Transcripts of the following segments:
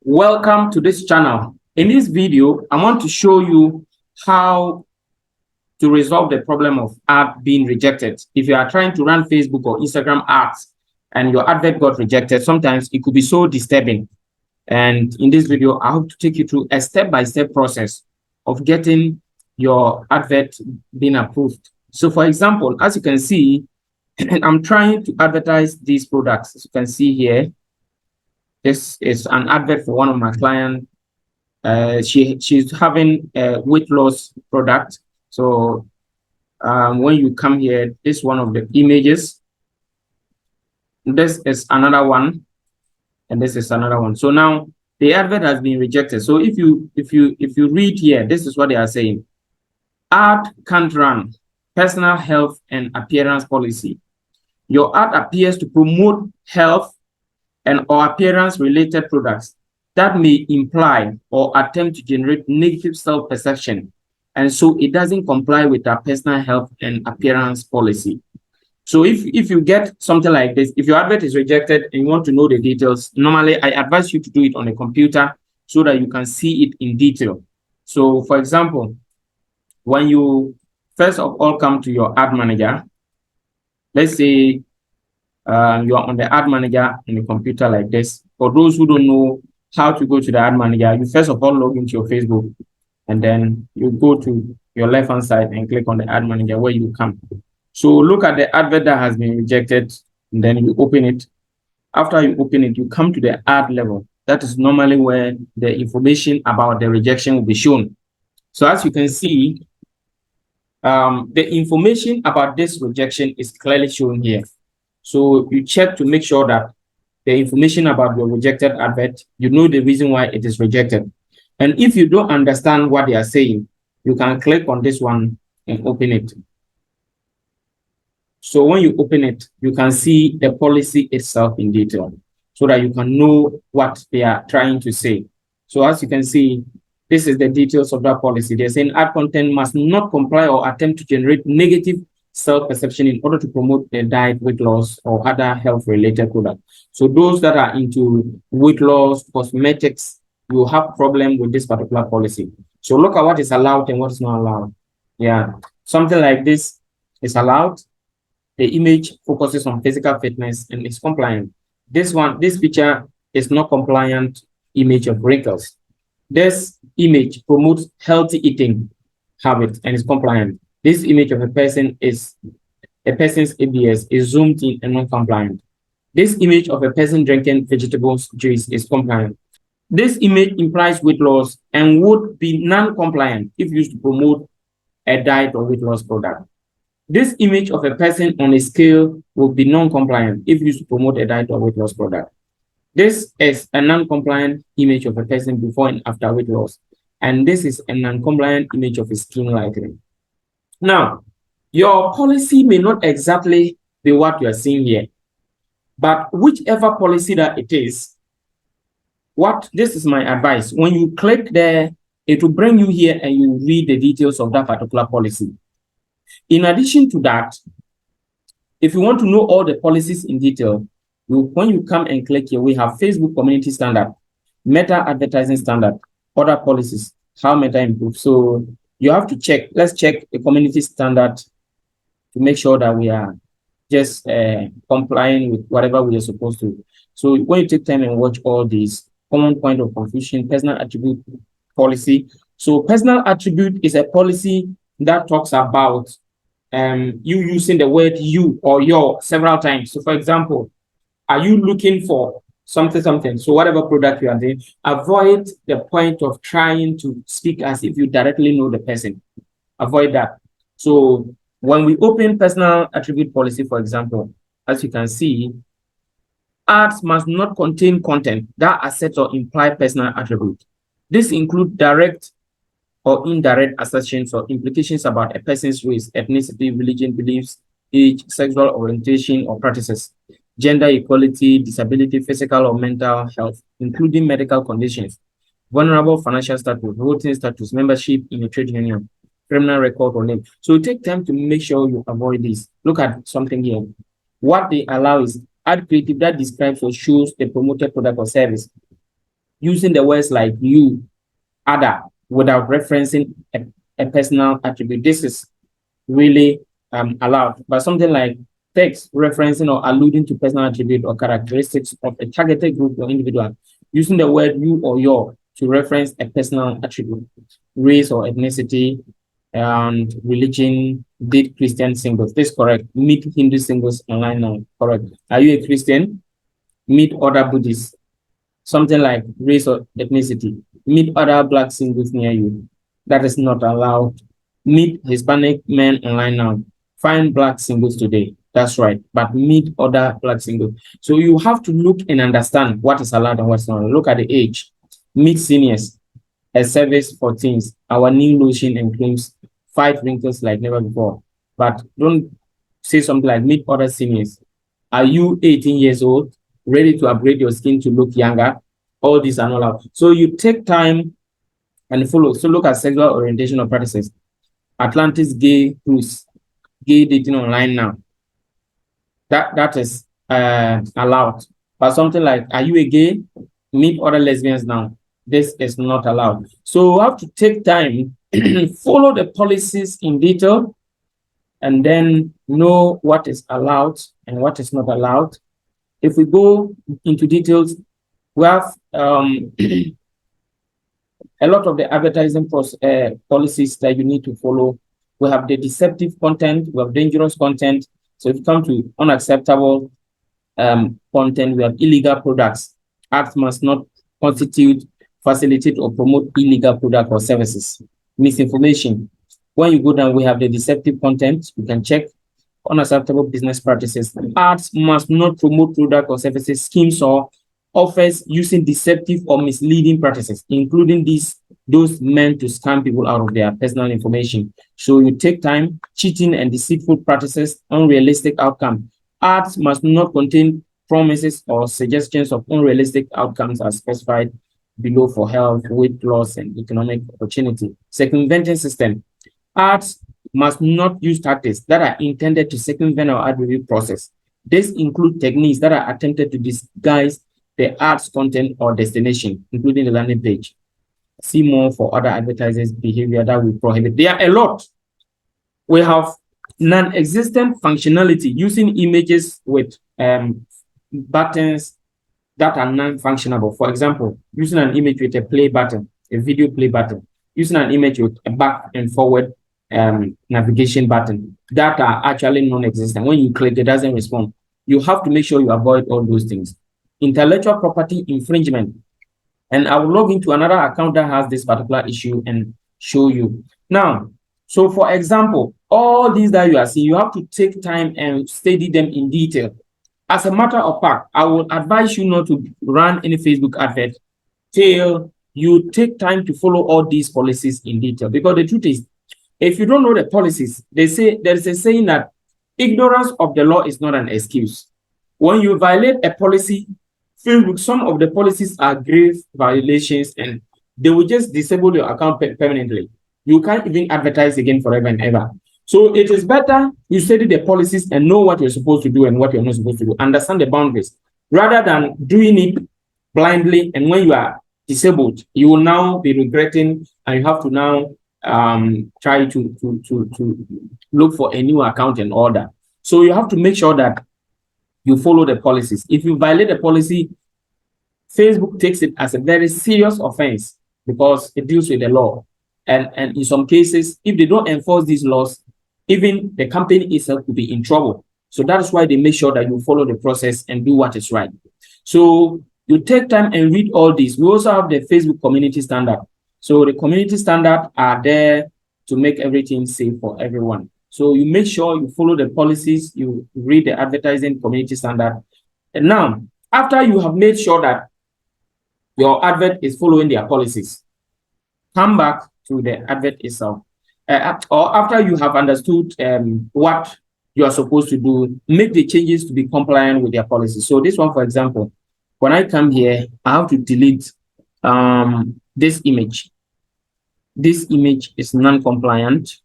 Welcome to this channel. In this video, I want to show you how to resolve the problem of ad being rejected. If you are trying to run Facebook or Instagram ads and your advert got rejected, sometimes it could be so disturbing. And in this video, I hope to take you through a step-by-step process of getting your advert being approved. So for example, as you can see, I'm trying to advertise these products. As you can see here, this is an advert for one of my clients. She's having a weight loss product. So when you come here, this is one of the images. This is another one, and this is another one. So now the advert has been rejected. So if you read here, this is what they are saying. Ad can't run. Personal health and appearance policy. Your ad appears to promote health and or appearance related products that may imply or attempt to generate negative self-perception, and so it doesn't comply with our personal health and appearance policy. So if you get something like this, if your advert is rejected and you want to know the details, normally I advise you to do it on a computer so that you can see it in detail. So for example, when you first of all come to your ad manager, let's say you are on the ad manager in the computer like this. For those who don't know how to go to the ad manager, you first of all log into your Facebook, and then you go to your left hand side and click on the ad manager where you come. So look at the advert that has been rejected, and then you open it. After you open it, you come to the ad level. That is normally where the information about the rejection will be shown. So as you can see, the information about this rejection is clearly shown here. So you check to make sure that the information about your rejected advert, you know the reason why it is rejected. And if you don't understand what they are saying, you can click on this one and open it. So when you open it, you can see the policy itself in detail so that you can know what they are trying to say. So as you can see, this is the details of that policy. They're saying ad content must not comply or attempt to generate negative self-perception in order to promote the diet, weight loss, or other health-related products. So those that are into weight loss, cosmetics, you have problem with this particular policy. So look at what is allowed and what is not allowed. Yeah, something like this is allowed. The image focuses on physical fitness and is compliant. This picture is not compliant image of wrinkles. This image promotes healthy eating habits and is compliant. This image of a person's ABS is zoomed in and non-compliant. This image of a person drinking vegetables juice is compliant. This image implies weight loss and would be non-compliant if used to promote a diet or weight loss product. This image of a person on a scale will be non-compliant if used to promote a diet or weight loss product. This is a non-compliant image of a person before and after weight loss. And this is a non-compliant image of a skin lightening. Now, your policy may not exactly be what you are seeing here, but whichever policy that it is, this is my advice. When you click there, it will bring you here and you read the details of that particular policy. In addition to that, if you want to know all the policies in detail, when you come and click here, we have Facebook Community Standard, Meta Advertising Standard, other policies, how Meta improves. So you have to check. Let's check the community standard to make sure that we are just complying with whatever we are supposed to. So when you take time and watch all these, common point of confusion, personal attribute policy. So personal attribute is a policy that talks about you using the word you or your several times. So for example, are you looking for something? So whatever product you are doing, avoid the point of trying to speak as if you directly know the person. Avoid that. So when we open personal attribute policy, for example, as you can see, ads must not contain content that assert or imply personal attribute. This includes direct or indirect assertions or implications about a person's race, ethnicity, religion, beliefs, age, sexual orientation, or practices, gender equality, disability, physical or mental health, including medical conditions, vulnerable financial status, voting status, membership in a trade union, criminal record or name. So take time to make sure you avoid this. Look at something here. What they allow is ad creative that describes or shows the promoted product or service. using the words like you, other, without referencing a personal attribute. This is really allowed. But something like text referencing or alluding to personal attribute or characteristics of a targeted group or individual, using the word you or your to reference a personal attribute, race or ethnicity, and religion, did Christian singles. This is correct. Meet Hindu singles online now. Correct. Are you a Christian? Meet other Buddhists. Something like race or ethnicity. Meet other Black singles near you. That is not allowed. Meet Hispanic men online now. Find Black singles today. That's right. But meet other Black singles. So you have to look and understand what is allowed and what's not. Look at the age. Meet seniors. A service for teens. Our new lotion and creams fight wrinkles like never before. But don't say something like meet other seniors. Are you 18 years old, ready to upgrade your skin to look younger? All these are not allowed. So you take time and follow. So look at sexual orientation or practices. Atlantis Gay Cruise, gay dating online now. That is allowed. But something like, are you a gay? Meet other lesbians now. This is not allowed. So you have to take time, follow the policies in detail, and then know what is allowed and what is not allowed. If we go into details, we have a lot of the advertising policies that you need to follow. We have the deceptive content, we have dangerous content. So if you come to unacceptable content, we have illegal products. Acts must not constitute, facilitate, or promote illegal product or services. Misinformation. When you go down, we have the deceptive content. You can check unacceptable business practices. Ads must not promote product or services, schemes, or offers using deceptive or misleading practices, including those meant to scam people out of their personal information. So you take time, cheating and deceitful practices, unrealistic outcome. Ads must not contain promises or suggestions of unrealistic outcomes as specified below for health, weight loss, and economic opportunity. Circumvention system. Ads must not use tactics that are intended to circumvent our ad review process. This include techniques that are attempted to disguise the ads content or destination, including the landing page. See more for other advertisers' behavior that we prohibit. There are a lot. We have non-existent functionality using images with buttons that are non-functionable. For example, using an image with a play button, a video play button, using an image with a back and forward navigation button that are actually non-existent. When you click, it doesn't respond. You have to make sure you avoid all those things. Intellectual property infringement. And I will log into another account that has this particular issue and show you. Now, so for example, all these that you are seeing, you have to take time and study them in detail. As a matter of fact, I would advise you not to run any Facebook advert till you take time to follow all these policies in detail. Because the truth is, if you don't know the policies, they say there's a saying that ignorance of the law is not an excuse. When you violate a policy, Facebook, some of the policies are grave violations and they will just disable your account permanently. You can't even advertise again forever and ever. So it is better you study the policies and know what you're supposed to do and what you're not supposed to do. Understand the boundaries rather than doing it blindly. And when you are disabled, you will now be regretting and you have to now try to look for a new account and order. So you have to make sure that you follow the policies. If you violate the policy, Facebook takes it as a very serious offense because it deals with the law. And in some cases, if they don't enforce these laws, even the company itself will be in trouble. So that is why they make sure that you follow the process and do what is right. So you take time and read all this. We also have the Facebook community standard. So the community standard are there to make everything safe for everyone. So you make sure you follow the policies, you read the advertising community standard. And now, after you have made sure that your advert is following their policies, come back to the advert itself. Or after you have understood what you are supposed to do, make the changes to be compliant with their policies. So this one, for example, when I come here, I have to delete this image. This image is non-compliant.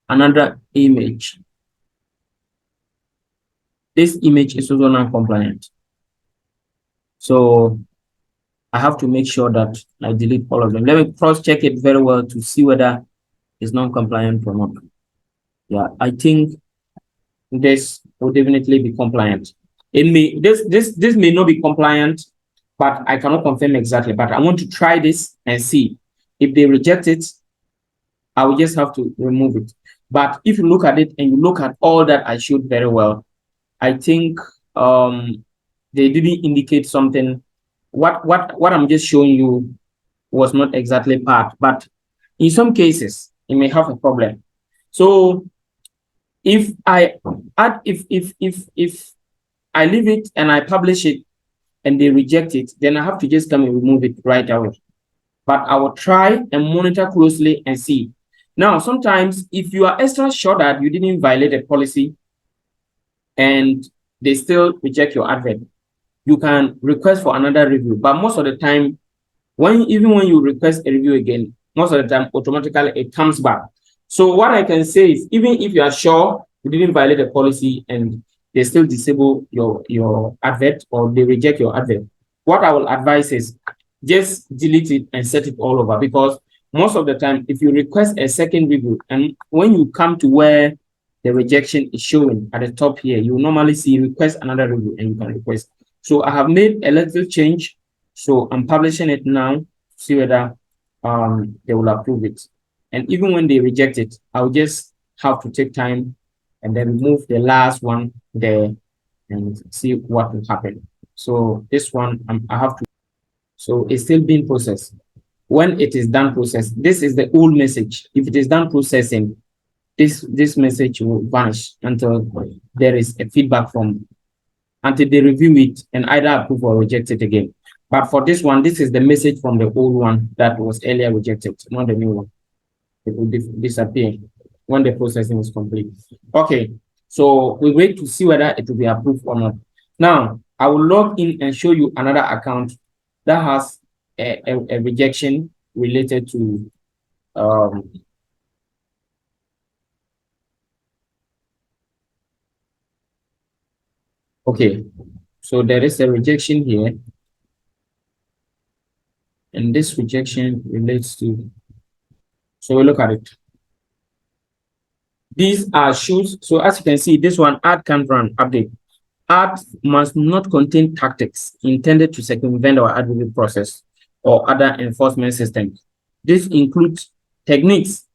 Another image. this image is also non-compliant. So I have to make sure that I delete all of them. Let me cross-check it very well to see whether it's non-compliant or not. Yeah, I think this will definitely be compliant. It may this may not be compliant, but I cannot confirm exactly. But I want to try this and see. If they reject it, I will just have to remove it. But if you look at it and you look at all that I showed very well, I think they didn't indicate something. What I'm just showing you was not exactly part, but in some cases it may have a problem. So if I add if I leave it and I publish it and they reject it, then I have to just come and remove it right away. But I will try and monitor closely and see. Now, sometimes if you are extra sure that you didn't violate a policy and they still reject your advert, you can request for another review. But most of the time, even when you request a review again, most of the time automatically it comes back. So what I can say is, even if you are sure you didn't violate the policy and they still disable your advert or they reject your advert, what I will advise is just delete it and set it all over, because most of the time, if you request a second review and when you come to where the rejection is showing at the top here, you normally see request another review and you can request. So I have made a little change. So I'm publishing it now to see whether they will approve it. And even when they reject it, I'll just have to take time and then remove the last one there and see what will happen. So this one, I have to, so it's still being processed. When it is done processed, this is the old message. If it is done processing, this message will vanish until there is a feedback from, until they review it and either approve or reject it again. But for this one, this is the message from the old one that was earlier rejected, not the new one. It will disappear when the processing is complete. Okay, so we wait to see whether it will be approved or not. Now, I will log in and show you another account that has a rejection related to okay, so there is a rejection here, and this rejection relates to, so we look at it. These are shoes. So as you can see, this one, ad can't run update. Ad must not contain tactics intended to circumvent our ad review process or other enforcement systems. This includes techniques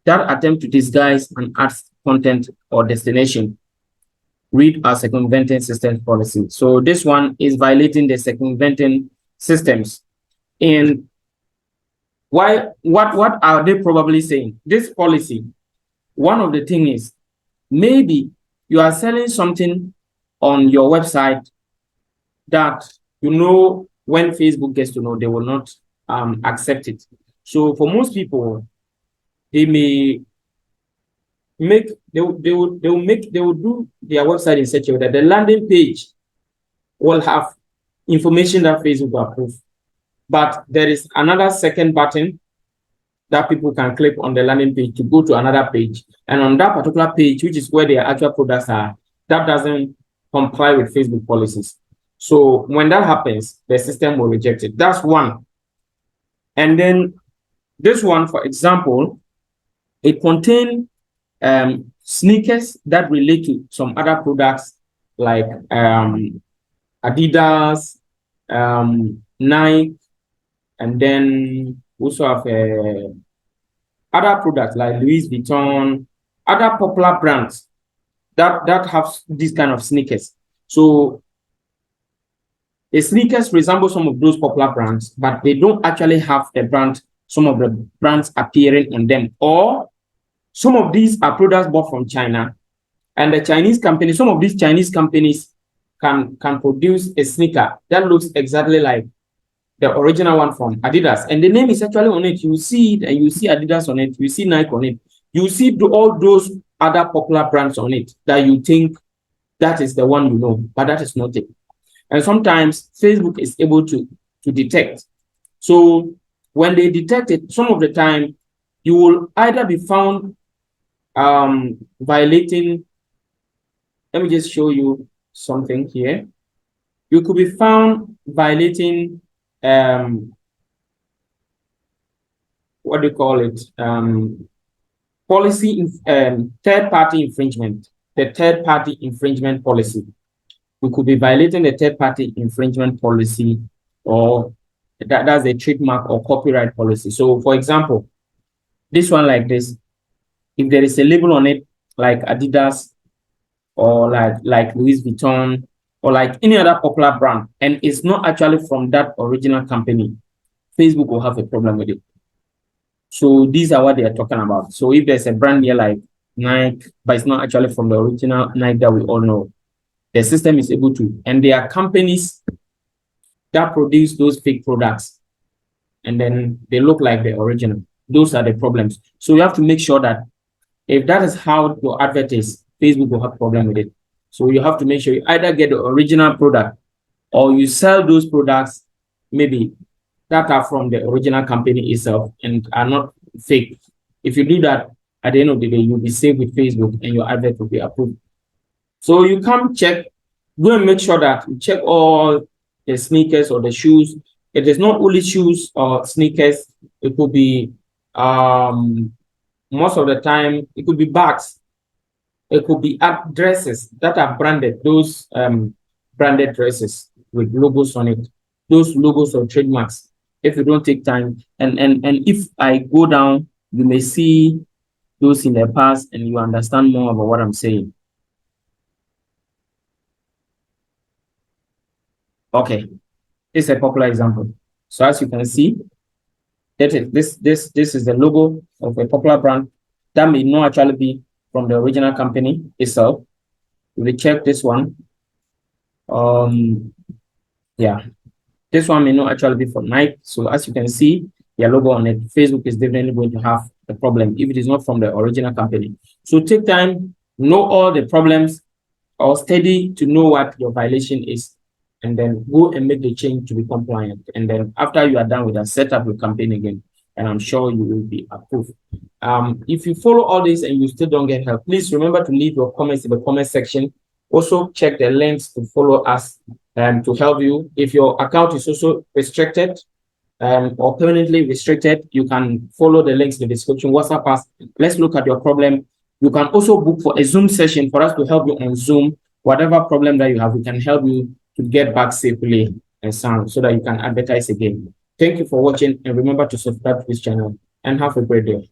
that attempt to disguise an ad's content or destination. Read our circumventing systems policy. So this one is violating the circumventing systems. And what are they probably saying? This policy, one of the things is, maybe you are selling something on your website that, you know, when Facebook gets to know, they will not accept it. So for most people, they may make, they will do their website in such a way that the landing page will have information that Facebook will approve. But there is another second button that people can click on the landing page to go to another page. And on that particular page, which is where their actual products are, that doesn't comply with Facebook policies. So when that happens, the system will reject it. That's one. And then this one, for example, it contains sneakers that relate to some other products like Adidas, Nike, and then also have other products like Louis Vuitton, other popular brands that have these kind of sneakers. So the sneakers resemble some of those popular brands, but they don't actually have the brand, some of the brands appearing on them. Or some of these are products bought from China, and the Chinese company, some of these Chinese companies can produce a sneaker that looks exactly like the original one from Adidas, and the name is actually on it. You see it, and you see Adidas on it, you see Nike on it, you see all those other popular brands on it that you think that is the one, you know, but that is not it. And sometimes Facebook is able to detect. So when they detect it, some of the time you will either be found violating. Let me just show you something here. You could be found violating what do you call it? Policy third-party infringement. The third-party infringement policy. We could be violating the third-party infringement policy, or that's a trademark or copyright policy. So, for example, this one like this, if there is a label on it like Adidas or like Louis Vuitton or like any other popular brand, and it's not actually from that original company, Facebook will have a problem with it. So these are what they are talking about. So if there's a brand here like Nike, but it's not actually from the original Nike that we all know, the system is able to, and there are companies that produce those fake products, and then they look like the original. Those are the problems. So you have to make sure that if that is how your advert is, Facebook will have a problem with it. So you have to make sure you either get the original product or you sell those products, maybe that are from the original company itself and are not fake. If you do that, at the end of the day, you'll be safe with Facebook and your advert will be approved. So you come check, go and make sure that you check all the sneakers or the shoes. It is not only shoes or sneakers, it could be most of the time, it could be bags. It could be dresses that are branded, those branded dresses with logos on it, those logos or trademarks. If you don't take time, and if I go down, you may see those in the past and you understand more about what I'm saying. Okay, this is a popular example. So as you can see, this is the logo of a popular brand that may not actually be from the original company itself. We check this one. Yeah, this one may not actually be from Nike. So as you can see, their logo on it, Facebook is definitely going to have a problem if it is not from the original company. So take time, know all the problems, or study to know what your violation is, and then go and make the change to be compliant. And then after you are done with that, set up your campaign again, and I'm sure you will be approved. If you follow all this and you still don't get help, please remember to leave your comments in the comment section. Also check the links to follow us to help you. If your account is also restricted or permanently restricted, you can follow the links in the description. WhatsApp us. Let's look at your problem. You can also book for a Zoom session for us to help you on Zoom. Whatever problem that you have, we can help you to get back safely and sound so that you can advertise again. Thank you for watching, and remember to subscribe to this channel, and have a great day.